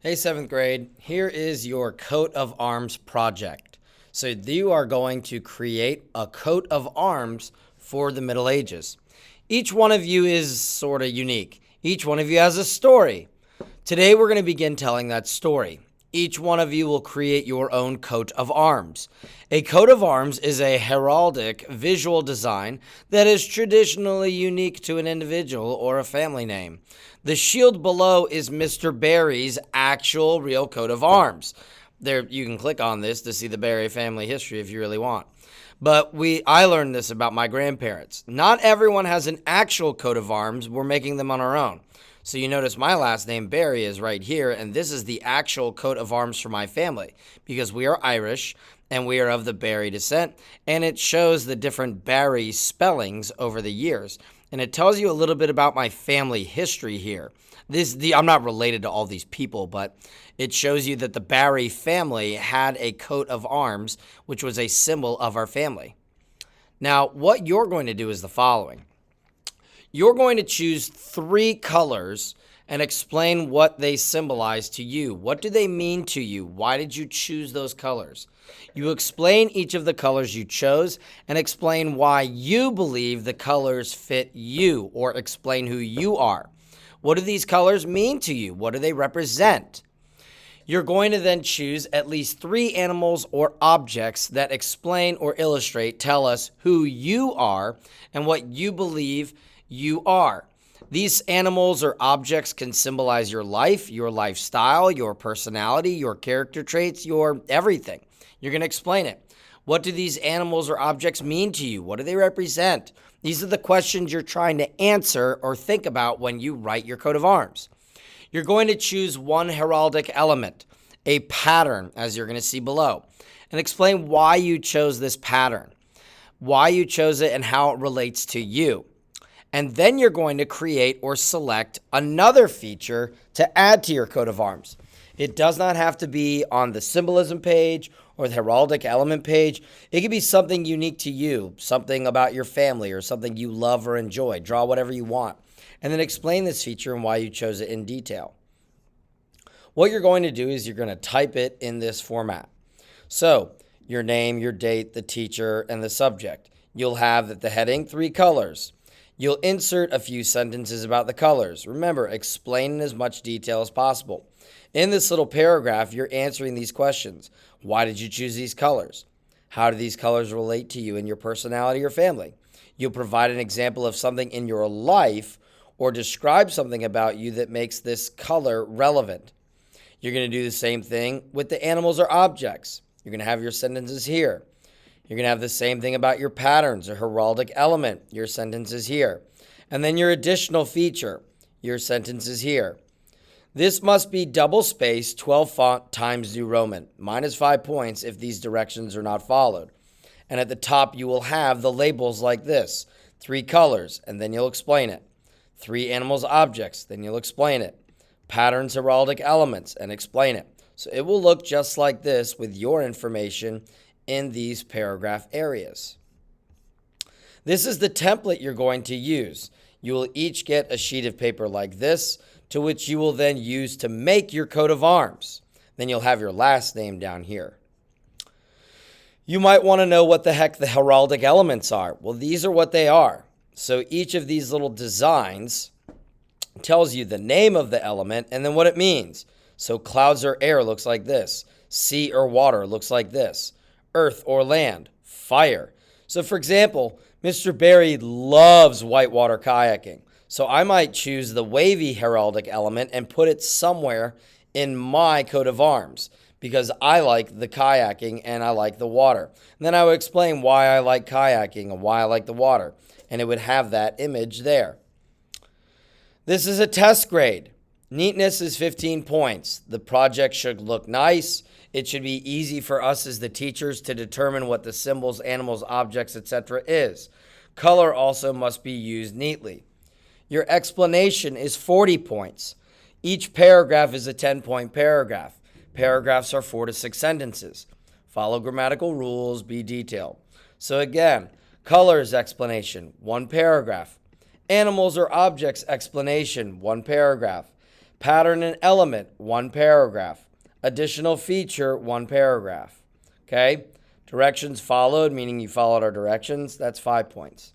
Hey, seventh grade, here is your coat of arms project. So you are going to create a coat of arms for the Middle Ages. Each one of you is sort of unique. Each one of you has a story. Today we're going to begin telling that story. Each one of you will create your own coat of arms. A coat of arms is a heraldic visual design that is traditionally unique to an individual or a family name. The shield below is Mr. Barry's actual real coat of arms. There, you can click on this to see the Barry family history if you really want. But I learned this about my grandparents. Not everyone has an actual coat of arms. We're making them on our own. So you notice my last name, Barry, is right here, and this is the actual coat of arms for my family because we are Irish and we are of the Barry descent, and it shows the different Barry spellings over the years. And it tells you a little bit about my family history here. I'm not related to all these people, but it shows you that the Barry family had a coat of arms, which was a symbol of our family. Now, what you're going to do is the following. You're going to choose 3 colors and explain what they symbolize to you. What do they mean to you? Why did you choose those colors? You explain each of the colors you chose and explain why you believe the colors fit you, or explain who you are. What do these colors mean to you? What do they represent? You're going to then choose at least 3 animals or objects that explain or illustrate, tell us who you are and what you believe you are. These animals or objects can symbolize your life, your lifestyle, your personality, your character traits, your everything. You're going to explain it. What do these animals or objects mean to you? What do they represent? These are the questions you're trying to answer or think about when you write your coat of arms. You're going to choose one heraldic element, a pattern, as you're going to see below, and explain why you chose this pattern, why you chose it, and how it relates to you. And then you're going to create or select another feature to add to your coat of arms. It does not have to be on the symbolism page or the heraldic element page. It could be something unique to you, something about your family or something you love or enjoy. Draw whatever you want. And then explain this feature and why you chose it in detail. What you're going to do is you're going to type it in this format. So, your name, your date, the teacher, and the subject. You'll have at the heading 3 colors. You'll insert a few sentences about the colors. Remember, explain in as much detail as possible. In this little paragraph, you're answering these questions. Why did you choose these colors? How do these colors relate to you and your personality or family? You'll provide an example of something in your life or describe something about you that makes this color relevant. You're going to do the same thing with the animals or objects. You're going to have your sentences here. You're going to have the same thing about your patterns or heraldic element. Your sentence is here. And then your additional feature. Your sentence is here. This must be double-spaced, 12 font Times New Roman, -5 points if these directions are not followed. And at the top, you will have the labels like this. 3 colors, and then you'll explain it. 3 animals, objects, then you'll explain it. Patterns, heraldic elements, and explain it. So it will look just like this with your information in these paragraph areas. This is the template you're going to use. You will each get a sheet of paper like this, to which you will then use to make your coat of arms. Then you'll have your last name down here. You might want to know what the heck the heraldic elements are. Well, these are what they are. So each of these little designs tells you the name of the element and then what it means. So clouds or air looks like this. Sea or water looks like this. Earth or land, fire. So for example, Mr. Barry loves whitewater kayaking. So I might choose the wavy heraldic element and put it somewhere in my coat of arms because I like the kayaking and I like the water. And then I would explain why I like kayaking and why I like the water. And it would have that image there. This is a test grade. Neatness is 15 points. The project should look nice. It should be easy for us as the teachers to determine what the symbols, animals, objects, etc. is. Color also must be used neatly. Your explanation is 40 points. Each paragraph is a 10-point paragraph. Paragraphs are 4 to 6 sentences. Follow grammatical rules, be detailed. So again, colors explanation, 1 paragraph. Animals or objects explanation, 1 paragraph. Pattern and element, 1 paragraph. Additional feature, 1 paragraph. Okay? Directions followed, meaning you followed our directions, that's 5 points.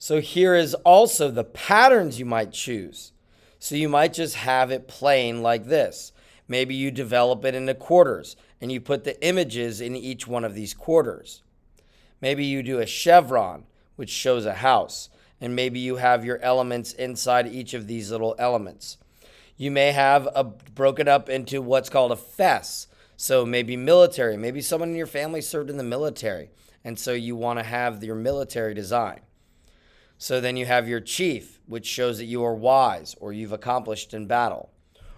So here is also the patterns you might choose. So you might just have it plain like this. Maybe you develop it into quarters and you put the images in each one of these quarters. Maybe you do a chevron, which shows a house, and maybe you have your elements inside each of these little elements. You may have broken up into what's called a fess. So maybe military, maybe someone in your family served in the military, and so you want to have your military design. So then you have your chief, which shows that you are wise or you've accomplished in battle.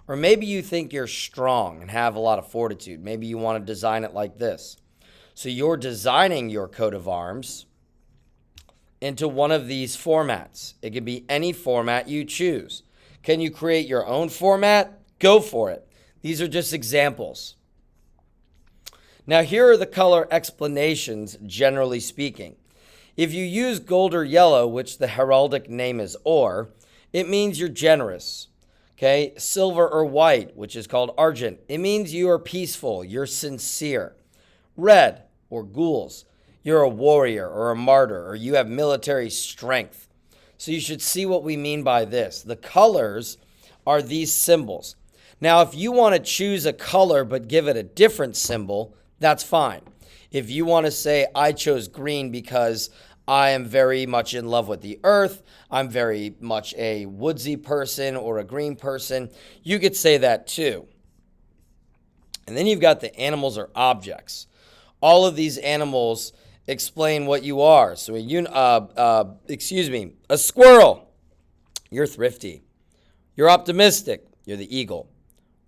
Or maybe you think you're strong and have a lot of fortitude. Maybe you want to design it like this. So you're designing your coat of arms into one of these formats. It can be any format you choose. Can you create your own format? Go for it. These are just examples. Now here are the color explanations, generally speaking. If you use gold or yellow, which the heraldic name is or, it means you're generous. Okay, silver or white, which is called argent, it means you are peaceful, you're sincere. Red or gules, you're a warrior or a martyr, or you have military strength. So you should see what we mean by this. The colors are these symbols. Now, if you want to choose a color but give it a different symbol, that's fine. If you want to say, I chose green because I am very much in love with the earth, I'm very much a woodsy person or a green person, you could say that too. And then you've got the animals or objects. All of these animals explain what you are. So a squirrel, you're thrifty. You're optimistic, you're the eagle.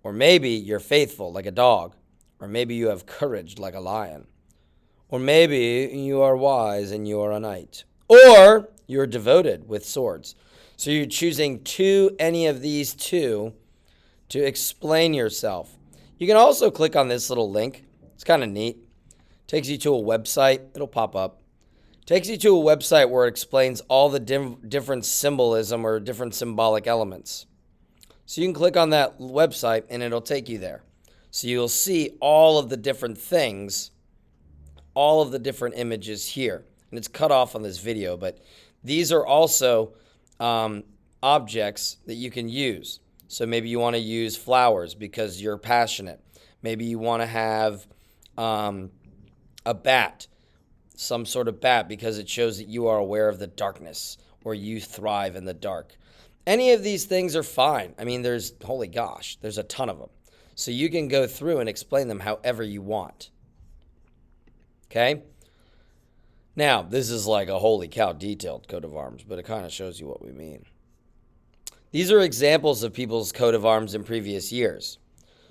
Or maybe you're faithful like a dog. Or maybe you have courage like a lion. Or maybe you are wise and you are a knight. Or you're devoted with swords. So you're choosing any of these two to explain yourself. You can also click on this little link. It's kind of neat. Takes you to a website. It'll pop up. Takes you to a website where it explains all the different symbolism or different symbolic elements. So you can click on that website and it'll take you there. So you'll see all of the different things, all of the different images here. And it's cut off on this video, but these are also objects that you can use. So maybe you want to use flowers because you're passionate. Maybe you want to have a bat, some sort of bat, because it shows that you are aware of the darkness or you thrive in the dark. Any of these things are fine. I mean, there's a ton of them. So you can go through and explain them however you want. Okay? Now, this is like a holy cow detailed coat of arms, but it kind of shows you what we mean. These are examples of people's coat of arms in previous years.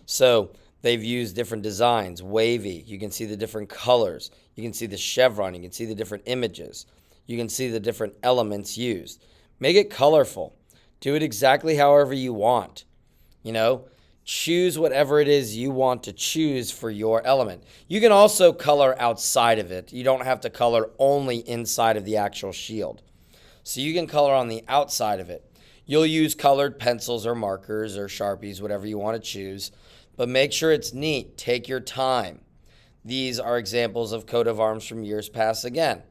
So they've used different designs, wavy. You can see the different colors. You can see the chevron. You can see the different images. You can see the different elements used. Make it colorful. Do it exactly however you want. Choose whatever it is you want to choose for your element. You can also color outside of it. You don't have to color only inside of the actual shield. So you can color on the outside of it. You'll use colored pencils or markers or Sharpies, whatever you want to choose, but make sure it's neat. Take your time. These are examples of coat of arms from years past again.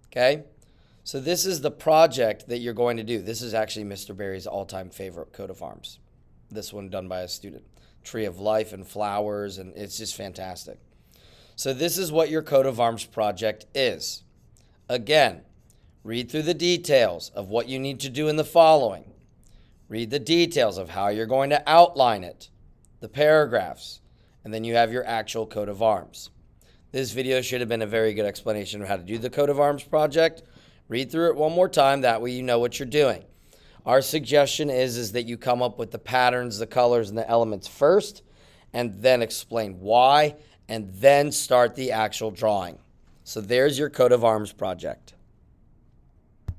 Okay? So this is the project that you're going to do. This is actually Mr. Berry's all-time favorite coat of arms. This one done by a student. Tree of life and flowers, and it's just fantastic. So this is what your coat of arms project is. Again, read through the details of what you need to do in the following. Read the details of how you're going to outline it, the paragraphs, and then you have your actual coat of arms. This video should have been a very good explanation of how to do the coat of arms project. Read through it one more time, that way you know what you're doing. Our suggestion is that you come up with the patterns, the colors, and the elements first, and then explain why, and then start the actual drawing. So there's your coat of arms project.